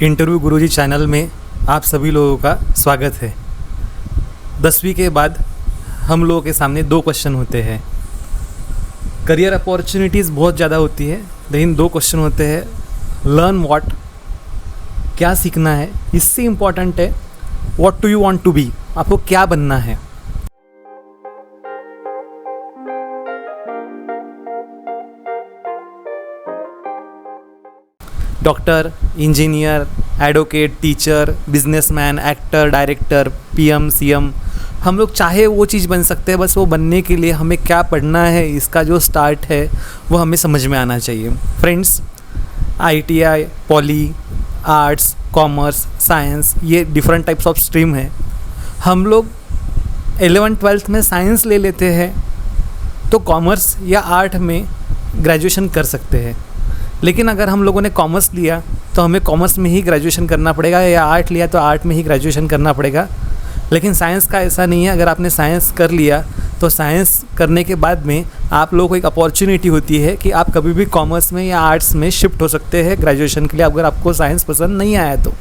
Interview गुरुजी channel में आप सभी लोगों का स्वागत है। 10वीं के बाद हम लोगों के सामने दो क्वेश्चन होते हैं। करियर अपॉर्चुनिटीज़ बहुत ज़्यादा होती है, लेकिन दो क्वेश्चन होते हैं। लर्न व्हाट, क्या सीखना है, इससे इम्पॉर्टेंट है what do you want to be, आपको क्या बनना है। Doctor, engineer, advocate, teacher, businessman, actor, director, PM, CM, हम लोग चाहे वो चीज़ बन सकते हैं। बस वो बनने के लिए हमें क्या पढ़ना है, इसका जो स्टार्ट है वो हमें समझ में आना चाहिए। Friends, ITI, poly, arts, commerce, science, ये डिफरेंट टाइप्स ऑफ स्ट्रीम है। हम लोग 11th-12th में साइंस ले लेते हैं तो कॉमर्स या आर्ट में ग्रेजुएशन कर सकते हैं, लेकिन अगर हम लोगों ने कॉमर्स लिया तो हमें कॉमर्स में ही ग्रेजुएशन करना पड़ेगा, या आर्ट लिया तो आर्ट में ही ग्रेजुएशन करना पड़ेगा। लेकिन साइंस का ऐसा नहीं है। अगर आपने साइंस कर लिया तो साइंस करने के बाद में आप लोगों को एक अपॉर्चुनिटी होती है कि आप कभी भी कॉमर्स में या आर्ट्स में शिफ्ट हो सकते हैं ग्रेजुएशन के लिए, अगर आपको साइंस पसंद नहीं आया तो।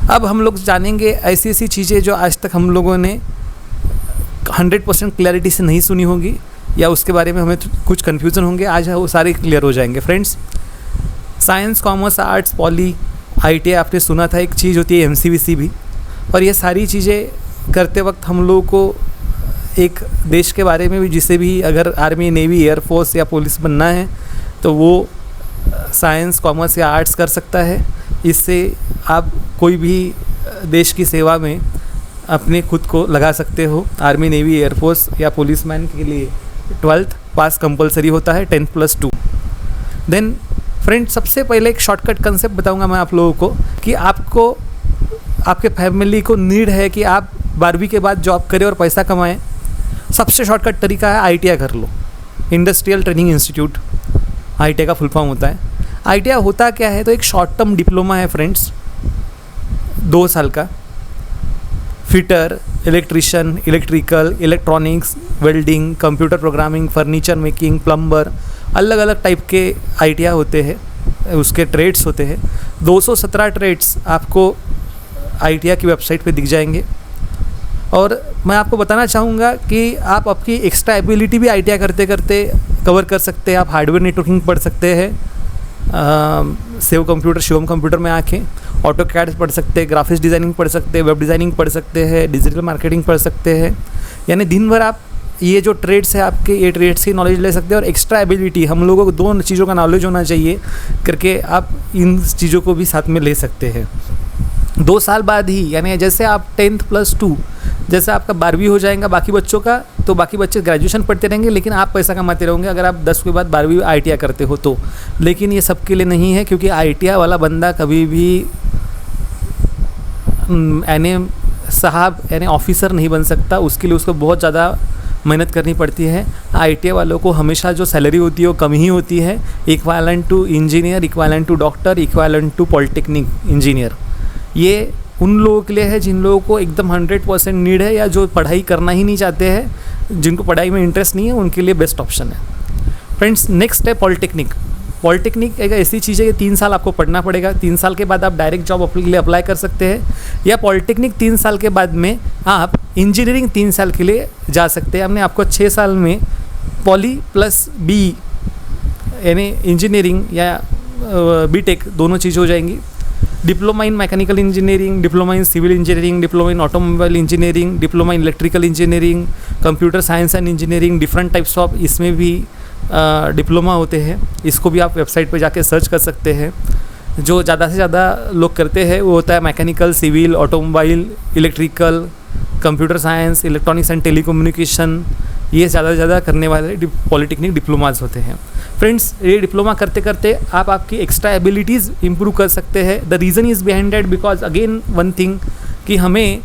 अब हम लोग जानेंगे ऐसी ऐसी चीज़ें जो आज तक हम लोगों ने 100% क्लैरिटी से नहीं सुनी होगी, या उसके बारे में हमें कुछ कन्फ्यूज़न होंगे। आज वो सारे क्लियर हो जाएंगे। Friends, science, commerce, arts, poly, ITI, आपने सुना था एक चीज़ होती है एमसीवीसी भी। और ये सारी चीज़ें करते वक्त हम लोगों को एक देश के बारे में भी, जिसे भी अगर आर्मी, नेवी, एयरफोर्स या पुलिस बनना है तो वो साइंस, कॉमर्स या आर्ट्स कर सकता है। इससे आप कोई भी देश की सेवा में अपने खुद को लगा सकते हो। आर्मी, नेवी, एयरफोर्स या पुलिसमैन के लिए 12th पास कंपलसरी होता है, 10+2। देन फ्रेंड्स, सबसे पहले एक शॉर्टकट कंसेप्ट बताऊंगा मैं आप लोगों को कि आपको, आपके फैमिली को नीड है कि आप 12वीं के बाद जॉब करें और पैसा कमाएं। सबसे शॉर्टकट तरीका है आईटीआई कर लो, इंडस्ट्रियल ट्रेनिंग इंस्टीट्यूट, आईटीआई का फुल फॉर्म होता है। आईटीआई होता क्या है, तो एक शॉर्ट टर्म डिप्लोमा है फ्रेंड्स, 2 साल का। Fitter, electrician, electrical, electronics, welding, computer programming, furniture making, plumber, अलग अलग टाइप के आईटीआई होते हैं, उसके ट्रेड्स होते हैं। 217 ट्रेड्स आपको आईटीआई की वेबसाइट पे दिख जाएंगे। और मैं आपको बताना चाहूँगा कि आप आपकी एक्स्ट्रा एबिलिटी भी आईटीआई करते करते कवर कर सकते हैं। आप हार्डवेयर नेटवर्किंग पढ़ सकते हैं, सेव कंप्यूटर, शिवम कंप्यूटर में आके ऑटो कैड पढ़ सकते हैं, ग्राफिक्स डिज़ाइनिंग पढ़ सकते हैं, वेब डिज़ाइनिंग पढ़ सकते हैं, डिजिटल मार्केटिंग पढ़ सकते हैं। यानी दिन भर आप ये जो ट्रेड्स है आपके, ये ट्रेड्स की नॉलेज ले सकते हैं। और एक्स्ट्रा एबिलिटी, हम लोगों को 2 चीज़ों का नॉलेज होना चाहिए करके आप इन चीज़ों को भी साथ में ले सकते हैं। 2 साल बाद ही, यानी जैसे आप 10+2, जैसे आपका 12वीं हो जाएगा बाकी बच्चों का, तो बाकी बच्चे ग्रेजुएशन पढ़ते रहेंगे, लेकिन आप पैसा कमाते रहोगे अगर आप 10 के बाद 12वीं आईटीआई करते हो तो। लेकिन ये सबके लिए नहीं है, क्योंकि आईटीआई वाला बंदा कभी भी यानी साहब यानी ऑफिसर नहीं बन सकता। उसके लिए उसको बहुत ज़्यादा मेहनत करनी पड़ती है। आईटीआई वालों को हमेशा जो सैलरी होती है वो कम ही होती है, equivalent to engineer, equivalent to doctor, equivalent to polytechnic engineer. ये उन लोगों के लिए है जिन लोगों को एकदम 100% नीड है, या जो पढ़ाई करना ही नहीं चाहते हैं, जिनको पढ़ाई में इंटरेस्ट नहीं है, उनके लिए बेस्ट ऑप्शन है। फ्रेंड्स, नेक्स्ट है पॉलिटेक्निक। पॉलिटेक्निक एक ऐसी चीज़ है कि 3 साल आपको पढ़ना पड़ेगा। 3 साल के बाद आप डायरेक्ट जॉब के लिए अप्लाई कर सकते हैं, या पॉलिटेक्निक 3 साल के बाद में आप इंजीनियरिंग 3 साल के लिए जा सकते हैं। हमने आपको 6 साल में पॉली प्लस बी यानी इंजीनियरिंग या बीटेक दोनों चीज़ हो जाएंगी। Diploma in mechanical engineering, diploma in civil engineering, diploma in automobile engineering, diploma in electrical engineering, computer science and engineering, different types of इसमें भी डिप्लोमा होते हैं। इसको भी आप वेबसाइट पे जाके सर्च कर सकते हैं। जो ज़्यादा से ज़्यादा लोग करते हैं वो होता है mechanical, civil, automobile, electrical, computer science, electronics and telecommunication, ये ज़्यादा से ज़्यादा करने वाले पॉलिटेक्निक डिप्लोमाज होते हैं। फ्रेंड्स, ये डिप्लोमा करते करते आप आपकी एक्स्ट्रा एबिलिटीज़ इंप्रूव कर सकते हैं। The reason is behind that because again one thing कि हमें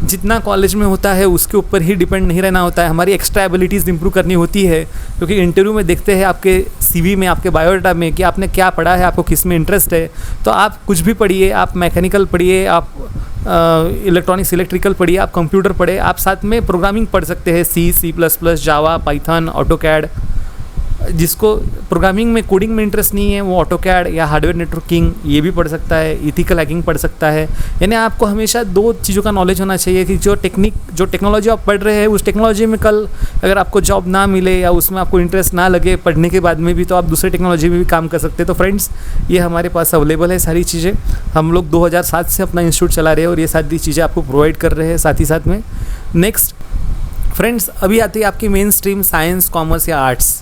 जितना कॉलेज में होता है उसके ऊपर ही डिपेंड नहीं रहना होता है, हमारी एक्स्ट्रा एबिलिटीज़ इंप्रूव करनी होती है। क्योंकि इंटरव्यू में देखते हैं आपके सीवी में, आपके बायोडाटा में कि आपने क्या पढ़ा है, आपको किस में इंटरेस्ट है। तो आप कुछ भी पढ़िए, आप मैकेनिकल पढ़िए, आप इलेक्ट्रॉनिक्स इलेक्ट्रिकल पढ़िए, आप कंप्यूटर पढ़े, आप साथ में प्रोग्रामिंग पढ़ सकते हैं, C++, Java, Python, auto CAD, जिसको प्रोग्रामिंग में कोडिंग में इंटरेस्ट नहीं है वो ऑटोकैड या हार्डवेयर नेटवर्किंग ये भी पढ़ सकता है, इथिकल हैकिंग पढ़ सकता है। यानी आपको हमेशा दो चीज़ों का नॉलेज होना चाहिए कि जो टेक्नोलॉजी आप पढ़ रहे हैं उस टेक्नोलॉजी में कल अगर आपको जॉब ना मिले या उसमें आपको इंटरेस्ट ना लगे पढ़ने के बाद में भी, तो आप दूसरे टेक्नोलॉजी में भी काम कर सकते हैं। तो फ्रेंड्स ये हमारे पास अवेलेबल है सारी चीज़ें। हम लोग 2007 से अपना इंस्टीट्यूट चला रहे हैं और ये सारी चीज़ें आपको प्रोवाइड कर रहे हैं साथ ही साथ में। नेक्स्ट फ्रेंड्स, अभी आती है आपकी मेन स्ट्रीम साइंस, कॉमर्स या आर्ट्स।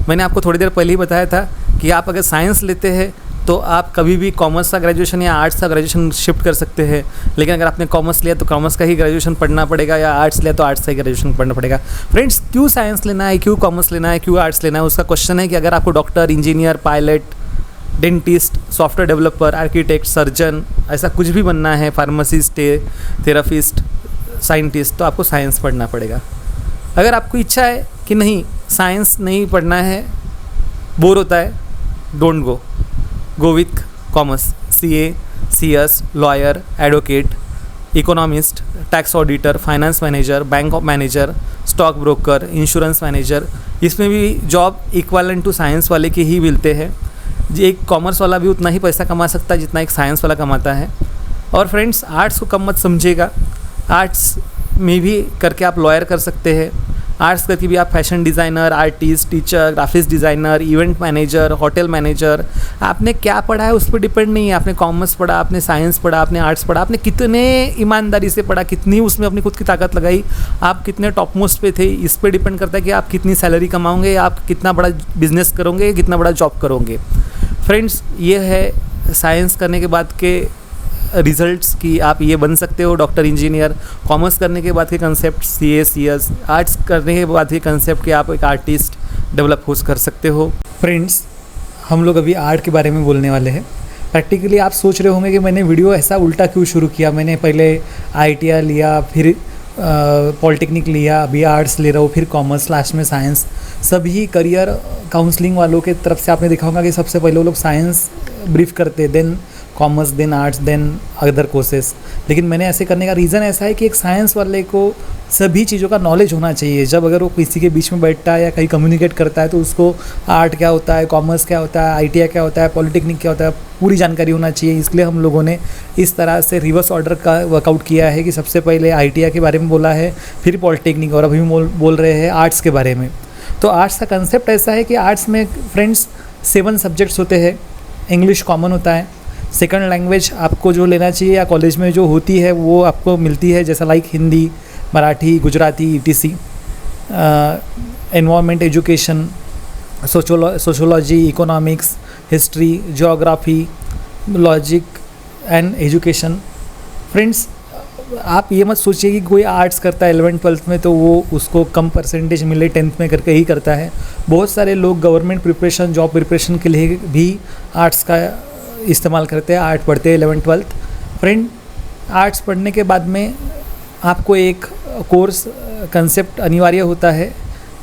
मैंने आपको थोड़ी देर पहले ही बताया था कि आप अगर साइंस लेते हैं तो आप कभी भी कॉमर्स का ग्रेजुएशन या आर्ट्स का ग्रेजुएशन शिफ्ट कर सकते हैं, लेकिन अगर आपने कॉमर्स लिया तो कॉमर्स का ही ग्रेजुएशन पढ़ना पड़ेगा, या आर्ट्स लिया तो आर्ट्स का ही ग्रेजुएशन पढ़ना पड़ेगा। फ्रेंड्स क्यों साइंस लेना है, क्यों कॉमर्स लेना है, क्यों आर्ट्स लेना है, उसका क्वेश्चन है कि अगर आपको doctor, engineer, pilot, dentist, software developer, architect, surgeon ऐसा कुछ भी बनना है, फार्मासिस्ट, थेरापिस्ट, साइंटिस्ट, तो आपको साइंस पढ़ना पड़ेगा। अगर आपको इच्छा है कि नहीं साइंस नहीं पढ़ना है, बोर होता है, don't go with commas, CA, CS, lawyer, advocate, economist, tax auditor, finance manager, bank of manager, stock broker, insurance manager, इसमें भी जॉब इक्वलेंट टू साइंस वाले के ही मिलते हैं। एक कॉमर्स वाला भी उतना ही पैसा कमा सकता है जितना एक साइंस वाला कमाता है। और फ्रेंड्स आर्ट्स को कम मत समझिएगा, आर्ट्स में भी करके आप लॉयर कर सकते हैं, आर्ट्स करके भी आप fashion designer, artist, teacher, graphics designer, event manager, hotel manager. आपने क्या पढ़ा है उस पर डिपेंड नहीं है, आपने कॉमर्स पढ़ा, आपने साइंस पढ़ा, आपने आर्ट्स पढ़ा, आपने कितने ईमानदारी से पढ़ा, कितनी उसमें अपनी खुद की ताकत लगाई, आप कितने टॉप मोस्ट पे थे, इस पर डिपेंड करता है कि आप कितनी सैलरी कमाओगे, आप कितना बड़ा बिजनेस करोगे, कितना बड़ा जॉब करोगे। फ्रेंड्स ये है साइंस करने के बाद के रिजल्ट्स कि आप ये बन सकते हो डॉक्टर, इंजीनियर। कॉमर्स करने के बाद के कंसेप्ट सीए, सीएस। आर्ट्स करने के बाद के कंसेप्ट कि आप एक आर्टिस्ट डेवलप हो कर सकते हो। फ्रेंड्स हम लोग अभी आर्ट के बारे में बोलने वाले हैं। प्रैक्टिकली आप सोच रहे होंगे कि मैंने वीडियो ऐसा उल्टा क्यों शुरू किया, मैंने पहले IITR लिया, फिर पॉलिटेक्निक लिया, अभी आर्ट्स ले रहा हूँ, फिर कॉमर्स, लास्ट में साइंस। सभी करियर काउंसलिंग वालों के तरफ से आपने देखा होगा कि सबसे पहले वो लोग साइंस ब्रीफ करते, then commerce, then arts, then other courses. लेकिन मैंने ऐसे करने का रीज़न ऐसा है कि एक साइंस वाले को सभी चीज़ों का नॉलेज होना चाहिए। जब अगर वो किसी के बीच में बैठता है या कहीं कम्युनिकेट करता है तो उसको आर्ट क्या होता है, कॉमर्स क्या होता है, IITR क्या होता है, पॉलिटेक्निक क्या होता है, पूरी जानकारी होना चाहिए। इसलिए हम लोगों ने इस तरह से रिवर्स ऑर्डर का वर्कआउट किया है कि सबसे पहले IITR के बारे में बोला है, फिर पॉलिटेक्निक, और अभी बोल रहे हैं आर्ट्स के बारे में। तो आर्ट्स का कंसेप्ट ऐसा है कि आर्ट्स में फ्रेंड्स 7 सब्जेक्ट्स होते हैं। इंग्लिश कॉमन होता है, सेकंड लैंग्वेज आपको जो लेना चाहिए या कॉलेज में जो होती है वो आपको मिलती है, जैसा like Hindi, Marathi, Gujarati, ETC। Environment, education, sociology, economics, history, geography, logic and education. Friends आप ये मत सोचिए कि कोई आर्ट्स करता है 11th-12th में तो वो उसको कम परसेंटेज मिले 10th में करके ही करता है। बहुत सारे लोग गवर्नमेंट प्रिपरेशन, जॉब प्रिपरेशन के लिए भी आर्ट्स का इस्तेमाल करते हैं, आर्ट पढ़ते हैं 11th-12th। फ्रेंड आर्ट्स पढ़ने के बाद में आपको एक कोर्स कंसेप्ट अनिवार्य होता है।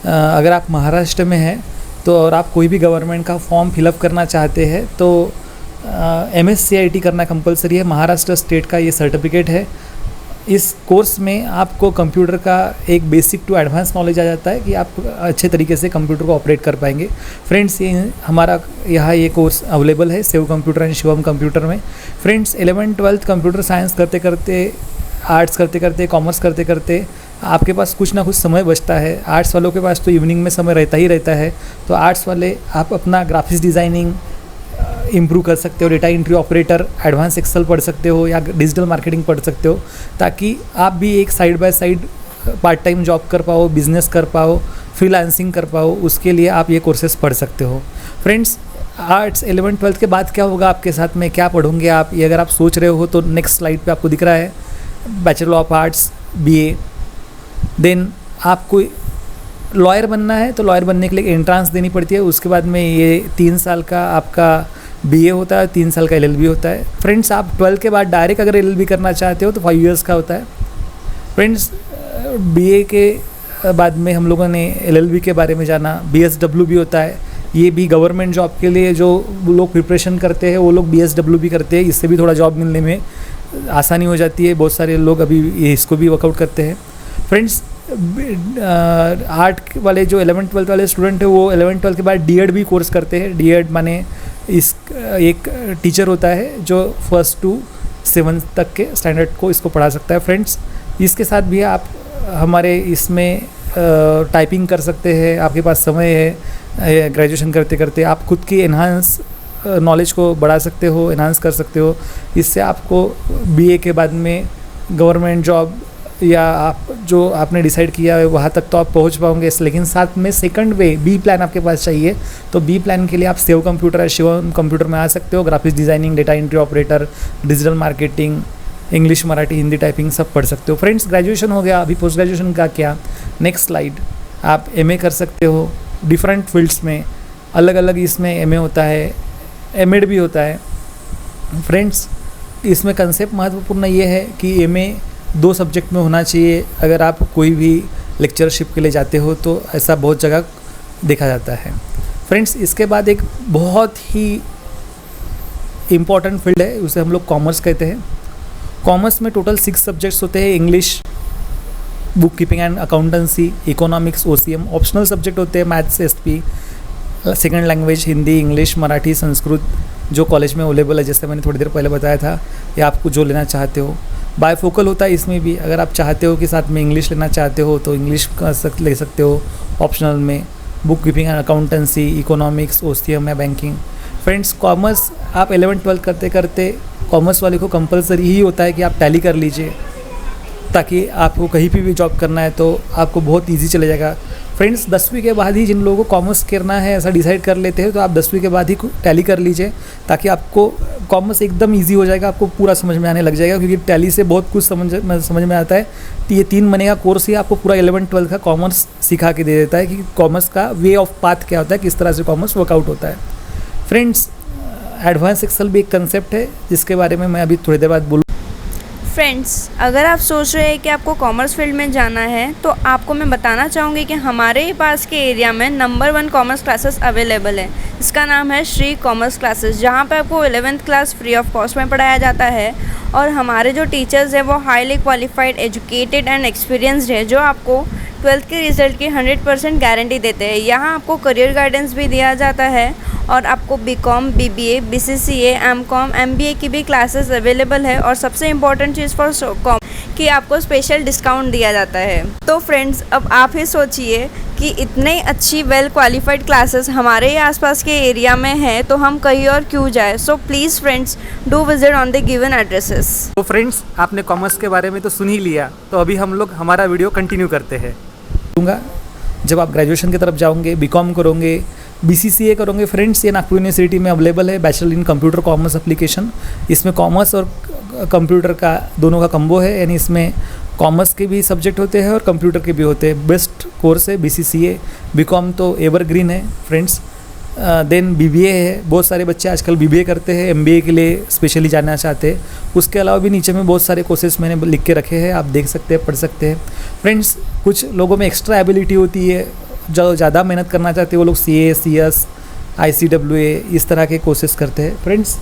अगर आप महाराष्ट्र में हैं तो और आप कोई भी गवर्नमेंट का फॉर्म फिलअप करना चाहते हैं तो MSc IT करना कंपलसरी है। महाराष्ट्र स्टेट का ये सर्टिफिकेट है। इस कोर्स में आपको कंप्यूटर का एक बेसिक टू एडवांस नॉलेज आ जाता है कि आप अच्छे तरीके से कंप्यूटर को ऑपरेट कर पाएंगे। फ्रेंड्स ये हमारा यहाँ ये कोर्स अवेलेबल है save computer and Shivam computer में। फ्रेंड्स 11th-12th कंप्यूटर साइंस करते करते, आर्ट्स करते करते, कॉमर्स करते करते आपके पास कुछ ना कुछ समय बचता है। आर्ट्स वालों के पास तो इवनिंग में समय रहता ही रहता है, तो आर्ट्स वाले आप अपना ग्राफिक्स डिज़ाइनिंग इम्प्रूव कर सकते हो, data entry operator, advance excel पढ़ सकते हो या डिजिटल मार्केटिंग पढ़ सकते हो, ताकि आप भी एक side by side part time job कर पाओ, बिजनेस कर पाओ, फ्रीलांसिंग कर पाओ। उसके लिए आप ये कोर्सेज पढ़ सकते हो। फ्रेंड्स आर्ट्स 11th-12th के बाद क्या होगा आपके साथ में, क्या पढ़ोगे आप, ये अगर आप सोच रहे हो तो नेक्स्ट स्लाइड पे आपको दिख रहा है bachelor of arts BA। Then आपको लॉयर बनना है तो लॉयर बनने के लिए एंट्रांस देनी पड़ती है। उसके बाद में ये 3 साल का आपका BA होता है, 3 साल का LLB होता है। फ्रेंड्स आप 12 के बाद डायरेक्ट अगर LLB करना चाहते हो तो 5 इयर्स का होता है। फ्रेंड्स BA के बाद में हम लोगों ने LLB के बारे में जाना। BSW भी होता है, ये भी गवर्नमेंट जॉब के लिए जो लोग प्रिपरेशन करते हैं वो लोग BSW भी करते हैं। इससे भी थोड़ा जॉब मिलने में आसानी हो जाती है। बहुत सारे लोग अभी इसको भी वर्कआउट करते हैं। फ्रेंड्स आर्ट वाले जो 11th-12th वाले स्टूडेंट है वो 11th-12th के बाद डीएड भी कोर्स करते हैं। डीएड माने इस एक टीचर होता है जो 1st to 7th तक के स्टैंडर्ड को इसको पढ़ा सकता है। फ्रेंड्स, इसके साथ भी आप हमारे इसमें टाइपिंग कर सकते हैं, आपके पास समय है। ग्रेजुएशन करते करते आप खुद की एनहांस नॉलेज को बढ़ा सकते हो, एनहांस कर सकते हो। इससे आपको बीए के बाद में गवर्नमेंट जॉब या आप जो आपने डिसाइड किया है वहाँ तक तो आप पहुँच पाओगे, लेकिन साथ में सेकंड वे बी प्लान आपके पास चाहिए। तो बी प्लान के लिए आप सेव कंप्यूटर या शिवम कंप्यूटर में आ सकते हो। Graphics designing, data entry operator, digital marketing, English, Marathi, Hindi typing सब पढ़ सकते हो। फ्रेंड्स, ग्रेजुएशन हो गया, अभी पोस्ट ग्रेजुएशन का क्या? Next slide. आप एमए कर सकते हो डिफरेंट फील्ड्स में, अलग अलग इसमें एमए होता है, एमएड भी होता है। फ्रेंड्स, इसमें कंसेप्ट महत्वपूर्ण ये है कि एमए 2 सब्जेक्ट में होना चाहिए। अगर आप कोई भी लेक्चरशिप के लिए जाते हो तो ऐसा बहुत जगह देखा जाता है। फ्रेंड्स, इसके बाद एक बहुत ही इम्पॉर्टेंट फील्ड है, उसे हम लोग कॉमर्स कहते हैं। कॉमर्स में टोटल 6 सब्जेक्ट्स होते हैं। English, book keeping and accountancy, economics, OCM. Optional subject होते हैं maths, SP, second language Hindi, English, Marathi, Sanskrit, जो कॉलेज में अवेलेबल है, जैसे मैंने थोड़ी देर पहले बताया था, या आपको जो लेना चाहते हो। बायफोकल होता है इसमें भी, अगर आप चाहते हो कि साथ में इंग्लिश लेना चाहते हो तो इंग्लिश ले सकते हो ऑप्शनल में। Book keeping and accountancy, economics, OCM या बैंकिंग। फ्रेंड्स, कॉमर्स आप 11th-12th करते करते कॉमर्स वाले को कंपलसरी ही होता है कि आप टैली कर लीजिए, ताकि आपको कहीं भी जॉब करना है तो आपको बहुत ईजी चले जाएगा। फ्रेंड्स, 10वीं के बाद ही जिन लोगों को कॉमर्स करना है ऐसा डिसाइड कर लेते हैं तो आप 10वीं के बाद ही टैली कर लीजिए, ताकि आपको कॉमर्स एकदम इजी हो जाएगा, आपको पूरा समझ में आने लग जाएगा। क्योंकि टैली से बहुत कुछ समझ में आता है। तो ये 3 महीने का कोर्स ही आपको पूरा 11th-12th का कॉमर्स सिखा के दे देता है कि कॉमर्स का वे ऑफ पाथ क्या होता है, किस तरह से कॉमर्स वर्कआउट होता है। फ्रेंड्स, एडवांस एक्सेल भी एक कंसेप्ट है जिसके बारे में मैं अभी थोड़ी देर बाद बोलूँ। फ्रेंड्स, अगर आप सोच रहे हैं कि आपको कॉमर्स फील्ड में जाना है तो आपको मैं बताना चाहूँगी कि हमारे पास के एरिया में नंबर 1 कॉमर्स क्लासेस अवेलेबल है। इसका नाम है श्री कॉमर्स क्लासेस, जहाँ पे आपको 11th class free of cost में पढ़ाया जाता है। और हमारे जो टीचर्स हैं वो highly qualified, educated and experienced है, जो आपको 12th के रिज़ल्ट की 100% गारंटी देते हैं। यहाँ आपको करियर गाइडेंस भी दिया जाता है और आपको बीकॉम, बीबीए, बीसीसीए, एमकॉम, एमबीए की भी क्लासेस अवेलेबल है। और सबसे इम्पॉर्टेंट चीज़ फॉर कॉम कि आपको स्पेशल डिस्काउंट दिया जाता है। तो फ्रेंड्स, अब आप ही सोचिए कि इतने अच्छी वेल क्वालिफाइड क्लासेस हमारे ही आसपास के एरिया में है तो हम कहीं और क्यों जाए। So please friends, do visit on the given addresses. तो फ्रेंड्स, आपने कॉमर्स के बारे में तो सुन ही लिया, तो अभी हम लोग हमारा वीडियो कंटिन्यू करते हैं। जब आप ग्रेजुएशन की तरफ जाओगे, बीकॉम करोगे, बीसीसीए करोगे, फ्रेंड्स, ये नागपुर यूनिवर्सिटी में अवेलेबल है, bachelor in computer commerce application. इसमें कॉमर्स और कंप्यूटर का दोनों का कम्बो है, यानी इसमें कॉमर्स के भी सब्जेक्ट होते हैं और कंप्यूटर के भी होते हैं। बेस्ट कोर्स है बीसीसीए। बीकॉम तो एवरग्रीन है फ्रेंड्स। देन बीबीए है, बहुत सारे बच्चे आजकल बीबीए करते हैं, एमबीए के लिए स्पेशली जानना चाहते हैं। उसके अलावा भी नीचे में बहुत सारे कोर्सेज मैंने लिख के रखे हैं, आप देख सकते हैं, पढ़ सकते हैं। फ्रेंड्स, कुछ लोगों में एक्स्ट्रा एबिलिटी होती है, जो ज़्यादा मेहनत करना चाहते हैं वो लोग सीए, सीएस, आईसीडब्ल्यूए इस तरह के कोर्सेज करते हैं। फ्रेंड्स,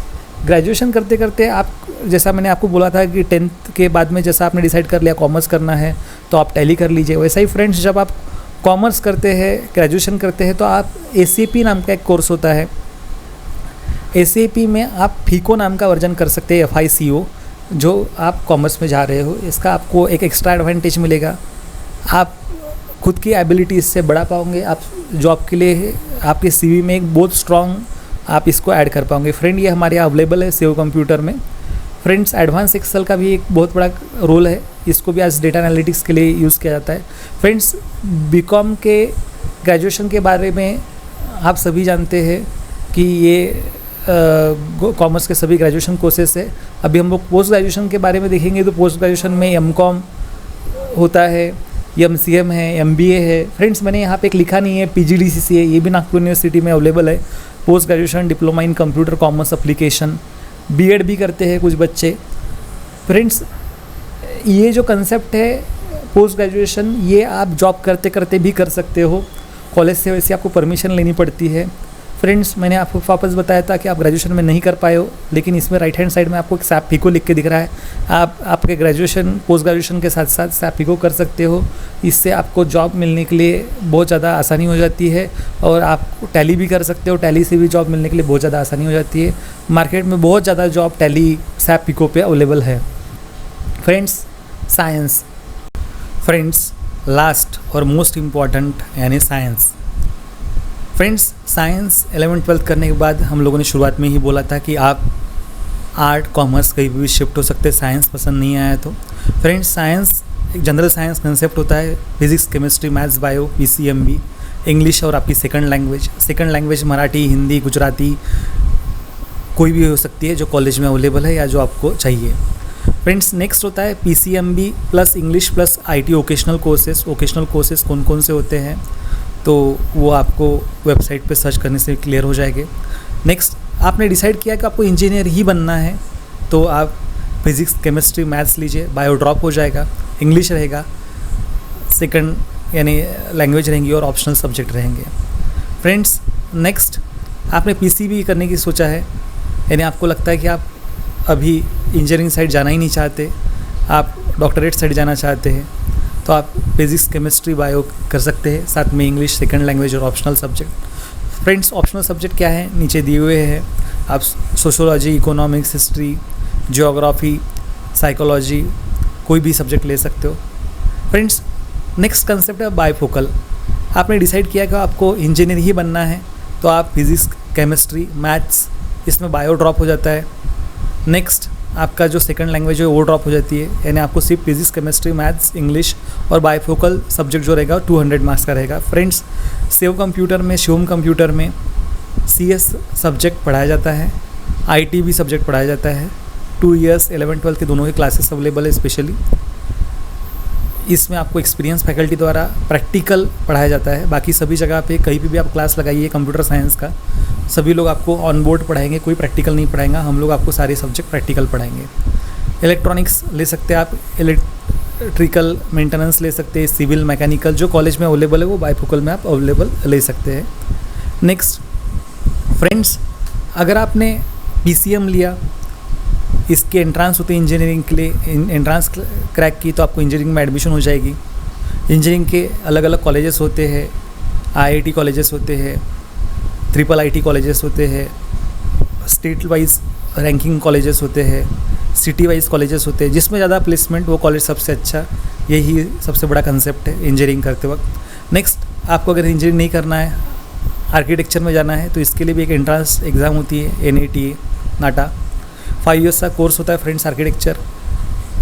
ग्रेजुएशन करते करते आप, जैसा मैंने आपको बोला था कि 10th के बाद में जैसा आपने डिसाइड कर लिया कॉमर्स करना है तो आप टैली कर लीजिए, वैसा ही फ्रेंड्स जब आप कॉमर्स करते हैं, ग्रेजुएशन करते हैं, तो आप एसीपी नाम का एक कोर्स होता है। एसीपी में आप फीको नाम का वर्जन कर सकते हैं, FICO, जो आप कॉमर्स में जा रहे हो। इसका आपको एक एक्स्ट्रा एडवांटेज मिलेगा, आप खुद की एबिलिटी इससे बढ़ा पाओगे। आप जॉब के लिए आपके सीवी में एक बहुत स्ट्रॉन्ग आप इसको ऐड कर पाओगे। फ्रेंड, ये हमारे यहाँ अवेलेबल है सेव कंप्यूटर में। फ्रेंड्स, एडवांस एक्सेल का भी एक बहुत बड़ा रोल है, इसको भी आज डेटा एनालिटिक्स के लिए यूज़ किया जाता है। फ्रेंड्स, बीकॉम के ग्रेजुएशन के बारे में आप सभी जानते हैं कि ये कॉमर्स के सभी ग्रेजुएशन कोर्सेस है। अभी हम लोग पोस्ट ग्रेजुएशन के बारे में देखेंगे तो पोस्ट ग्रेजुएशन में एमकॉम होता है, एमसीएम है, एमबीए है। फ्रेंड्स, मैंने यहाँ पे एक लिखा नहीं है, पीजीडीसीसी है, ये भी नागपुर यूनिवर्सिटी में अवेलेबल है। Post graduation diploma in computer commerce application, BEd भी करते हैं कुछ बच्चे। फ्रेंड्स, ये जो कंसेप्ट है पोस्ट ग्रेजुएशन, ये आप जॉब करते करते भी कर सकते हो, कॉलेज से वैसे आपको परमिशन लेनी पड़ती है। फ्रेंड्स, मैंने आपको वापस बताया था कि आप ग्रेजुएशन में नहीं कर पाए हो, लेकिन इसमें राइट हैंड साइड में आपको एक सैप पिको लिख के दिख रहा है। आप आपके ग्रेजुएशन पोस्ट ग्रेजुएशन के साथ साथ सैप पिको कर सकते हो। इससे आपको जॉब मिलने के लिए बहुत ज़्यादा आसानी हो जाती है और आप टैली भी कर सकते हो। टैली से भी जॉब मिलने के लिए बहुत ज़्यादा आसानी हो जाती है। मार्केट में बहुत ज़्यादा जॉब टैली सैप पिको पे अवेलेबल है। Friends, science. फ्रेंड्स, लास्ट और मोस्ट इम्पॉर्टेंट यानी साइंस। फ्रेंड्स, साइंस 11th-12th करने के बाद हम लोगों ने शुरुआत में ही बोला था कि आप आर्ट कॉमर्स कहीं भी शिफ्ट हो सकते हैं, साइंस पसंद नहीं आया तो। फ्रेंड्स, साइंस एक जनरल साइंस कंसेप्ट होता है, physics, chemistry, maths, bio, PCMB, English और आपकी सेकंड लैंग्वेज मराठी, हिंदी, गुजराती कोई भी हो सकती है जो कॉलेज में अवेलेबल है या जो आपको चाहिए। फ्रेंड्स, नेक्स्ट होता है PCMB plus English plus IT vocational courses कौन कौन से होते हैं तो वो आपको वेबसाइट पे सर्च करने से क्लियर हो जाएंगे। नेक्स्ट, आपने डिसाइड किया कि आपको इंजीनियर ही बनना है तो आप फिजिक्स, केमिस्ट्री, मैथ्स लीजिए, बायो ड्रॉप हो जाएगा, इंग्लिश रहेगा, सेकंड यानी लैंग्वेज रहेंगी और ऑप्शनल सब्जेक्ट रहेंगे। फ्रेंड्स, नेक्स्ट, आपने PCB करने की सोचा है, यानी आपको लगता है कि आप अभी इंजीनियरिंग साइड जाना ही नहीं चाहते, आप डॉक्टरेट साइड जाना चाहते हैं, तो आप फिजिक्स, केमिस्ट्री, बायो कर सकते हैं, साथ में इंग्लिश, सेकंड लैंग्वेज और optional subject. Friends, optional subject क्या है नीचे दिए हुए हैं। आप sociology, economics, history, geography, psychology कोई भी सब्जेक्ट ले सकते हो। फ्रेंड्स, नेक्स्ट कंसेप्ट है बायफोकल। आपने डिसाइड किया कि आपको इंजीनियर ही बनना है तो आप फिजिक्स, केमिस्ट्री, मैथ्स, इसमें बायो ड्रॉप हो जाता है। नेक्स्ट, आपका जो सेकंड लैंग्वेज है वो ड्रॉप हो जाती है, यानी आपको सिर्फ फिजिक्स, केमिस्ट्री, मैथ्स, इंग्लिश और बायफोकल सब्जेक्ट जो रहेगा 200 मार्क्स का रहेगा। फ्रेंड्स, शिवम कंप्यूटर में CS सब्जेक्ट पढ़ाया जाता है, IT भी सब्जेक्ट पढ़ाया जाता है। 2 years 11th-12th के दोनों के क्लासेस अवेलेबल है। स्पेशली इसमें आपको एक्सपीरियंस फैकल्टी द्वारा प्रैक्टिकल पढ़ाया जाता है। बाकी सभी जगह पे कहीं भी आप क्लास लगाइए कंप्यूटर साइंस का, सभी लोग आपको ऑन बोर्ड पढ़ाएंगे, कोई प्रैक्टिकल नहीं पढ़ाएंगा। हम लोग आपको सारे सब्जेक्ट प्रैक्टिकल पढ़ाएंगे। इलेक्ट्रॉनिक्स ले सकते हैं आप, इलेक्ट्रिकल मेंटेनेंस ले सकते हैं, सिविल, मैकेनिकल जो कॉलेज में अवेलेबल है वो बायफोकल में आप अवेलेबल ले सकते हैं। नेक्स्ट, फ्रेंड्स, अगर आपने PCM लिया, इसके एंट्रांस होते हैं इंजीनियरिंग के लिए, एंट्रांस क्रैक की तो आपको इंजीनियरिंग में एडमिशन हो जाएगी। इंजीनियरिंग के अलग अलग कॉलेजेस होते हैं, IIT कॉलेजेस होते हैं, IIIT कॉलेजेस होते हैं, स्टेट वाइज रैंकिंग कॉलेजेस होते हैं, सिटी वाइज कॉलेजेस होते हैं। जिसमें ज़्यादा प्लेसमेंट वो कॉलेज सबसे अच्छा, यही सबसे बड़ा कंसेप्ट है इंजीनियरिंग करते वक्त। नेक्स्ट, आपको अगर इंजीनियरिंग नहीं करना है, आर्किटेक्चर में जाना है तो इसके लिए भी एक एंट्रांस एग्ज़ाम होती है, NATA, नाटा। 5 years का कोर्स होता है फ्रेंड्स आर्किटेक्चर।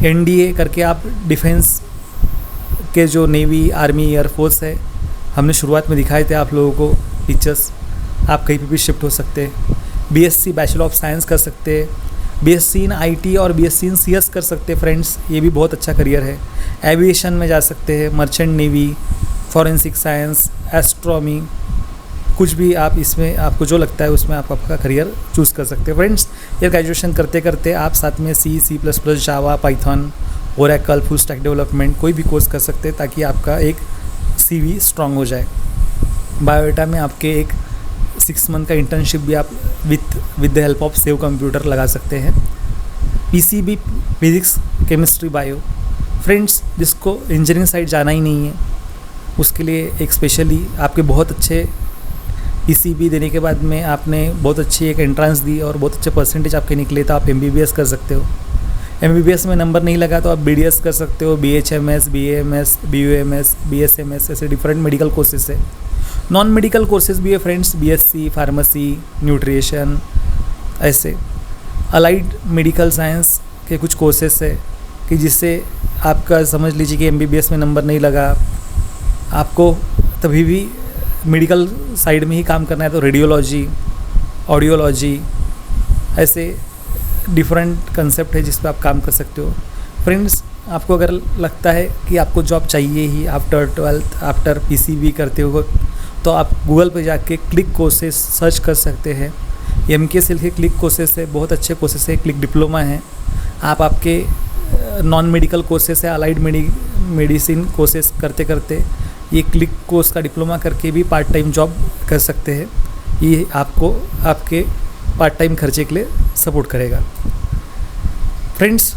NDA करके आप डिफेंस के जो नेवी, आर्मी, एयरफोर्स है, हमने शुरुआत में दिखाए थे आप लोगों को पिक्चर्स, आप कहीं भी शिफ्ट हो सकते हैं। BSc बैचलर ऑफ साइंस कर सकते हैं, BSc इन IT और BSc इन CS कर सकते हैं। फ्रेंड्स, ये भी बहुत अच्छा करियर है। एविएशन में जा सकते हैं, merchant navy, forensic science, astronomy, कुछ भी आप इसमें आपको जो लगता है उसमें आप आपका करियर चूज़ कर सकते हैं। फ्रेंड्स, ये ग्रेजुएशन करते करते आप साथ में C++, Java, Python, Oracle, full stack development कोई भी कोर्स कर सकते हैं ताकि आपका एक CV स्ट्रांग हो जाए। बायोडाटा में आपके एक 6 मंथ का इंटर्नशिप भी आप with the help of save computer लगा सकते हैं। PCB, physics, chemistry, bio. Friends, जिसको इंजीनियरिंग साइड जाना ही नहीं है उसके लिए एक स्पेशली आपके बहुत अच्छे PCB देने के बाद में आपने बहुत अच्छी एक एंट्रेंस दी और बहुत अच्छे परसेंटेज आपके निकले तो आप MBBS कर सकते हो। MBBS में नंबर नहीं लगा तो आप BDS कर सकते हो, BHMS, BAMS, BUMS, BSMS, ऐसे डिफरेंट मेडिकल कोर्सेज है। नॉन मेडिकल कोर्सेज भी है फ्रेंड्स, BSc, फार्मेसी, न्यूट्रिशन, ऐसे अलाइड मेडिकल साइंस के कुछ कोर्सेज है कि जिससे आपका समझ लीजिए कि MBBS में नंबर नहीं लगा, आपको तभी भी मेडिकल साइड में ही काम करना है तो रेडियोलॉजी, ऑडियोलॉजी, ऐसे डिफरेंट कंसेप्ट है जिस पर आप काम कर सकते हो। फ्रेंड्स, आपको अगर लगता है कि आपको जॉब चाहिए ही आफ्टर 12th, आफ्टर PCB करते हो तो आप गूगल पे जाके क्लिक कोर्सेज सर्च कर सकते हैं। MKCL के क्लिक कोर्सेज है, बहुत अच्छे कोर्सेज है, क्लिक डिप्लोमा है। आप आपके नॉन मेडिकल कोर्सेज है, अलाइड मेडिसिन कोर्सेज करते करते ये क्लिक कोर्स का डिप्लोमा करके भी पार्ट टाइम जॉब कर सकते हैं। ये आपको आपके पार्ट टाइम खर्चे के लिए सपोर्ट करेगा। Friends,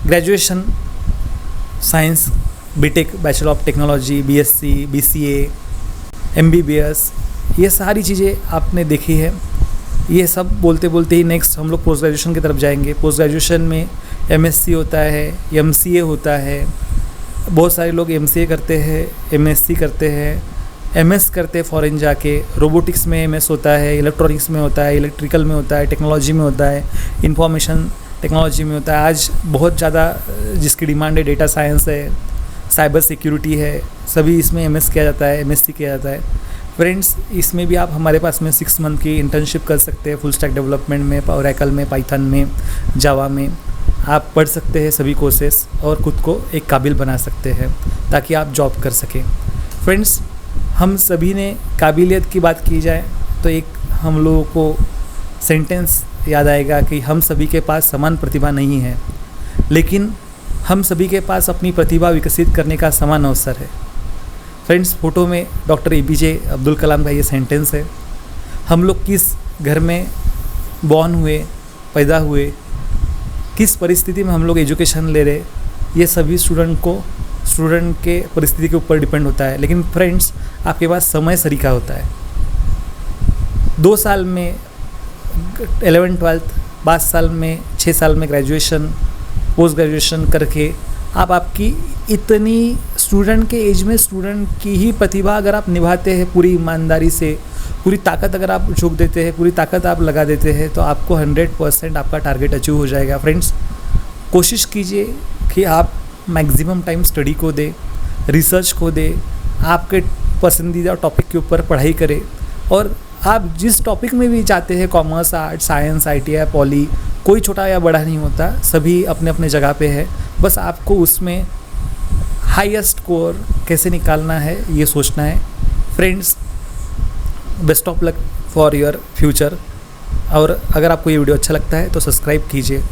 graduation science, BTech, bachelor of technology, BSc, BCA, MBBS, ये सारी चीज़ें आपने देखी है। ये सब बोलते बोलते ही नेक्स्ट हम लोग पोस्ट ग्रेजुएशन की तरफ जाएंगे। पोस्ट ग्रेजुएशन में एमएससी होता है, एमसीए होता है, बहुत सारे लोग एमसीए करते हैं, एमएससी करते हैं, एमएस करते हैं फॉरेन जाके। रोबोटिक्स में एमएस होता है, इलेक्ट्रॉनिक्स में होता है, इलेक्ट्रिकल में होता है, टेक्नोलॉजी में होता है, इंफॉर्मेशन टेक्नोलॉजी में होता है। आज बहुत ज़्यादा जिसकी डिमांड है, डेटा साइंस है, साइबर सिक्योरिटी है, सभी इसमें एमएस किया जाता है, एमएससी किया जाता है। फ्रेंड्स, इसमें भी आप हमारे पास में 6 मंथ की इंटर्नशिप कर सकते हैं। फुल स्टैक डेवलपमेंट में, ओरेकल में, पाइथन में, जावा में आप पढ़ सकते हैं सभी कोर्सेस और ख़ुद को एक काबिल बना सकते हैं ताकि आप जॉब कर सकें। फ्रेंड्स, हम सभी ने काबिलियत की बात की जाए तो एक हम लोगों को सेंटेंस याद आएगा कि हम सभी के पास समान प्रतिभा नहीं है, लेकिन हम सभी के पास अपनी प्रतिभा विकसित करने का समान अवसर है। फ्रेंड्स, फ़ोटो में डॉक्टर एपीजे अब्दुल कलाम का ये सेंटेंस है। हम लोग किस घर में बॉर्न हुए, पैदा हुए, किस परिस्थिति में हम लोग एजुकेशन ले रहे, ये सभी स्टूडेंट के परिस्थिति के ऊपर डिपेंड होता है। लेकिन फ्रेंड्स, आपके पास समय सरीखा होता है। 2 साल में 11th 12th, 5 साल में, 6 साल में ग्रेजुएशन, पोस्ट ग्रेजुएशन करके आप आपकी इतनी स्टूडेंट के एज में स्टूडेंट की ही प्रतिभा अगर आप निभाते हैं पूरी ईमानदारी से, पूरी ताकत अगर आप झोंक देते हैं, पूरी ताकत आप लगा देते हैं, तो आपको 100% आपका टारगेट अचीव हो जाएगा। फ्रेंड्स, कोशिश कीजिए कि आप मैक्सिमम टाइम स्टडी को दें, रिसर्च को दें, आपके पसंदीदा टॉपिक के ऊपर पढ़ाई करें और आप जिस टॉपिक में भी चाहते हैं, commerce, art, science, ITI, poly, कोई छोटा या बड़ा नहीं होता, सभी अपने अपने जगह पे है। बस आपको उसमें हाईएस्ट स्कोर कैसे निकालना है ये सोचना है। Friends, best of luck for your future. और अगर आपको ये वीडियो अच्छा लगता है तो सब्सक्राइब कीजिए।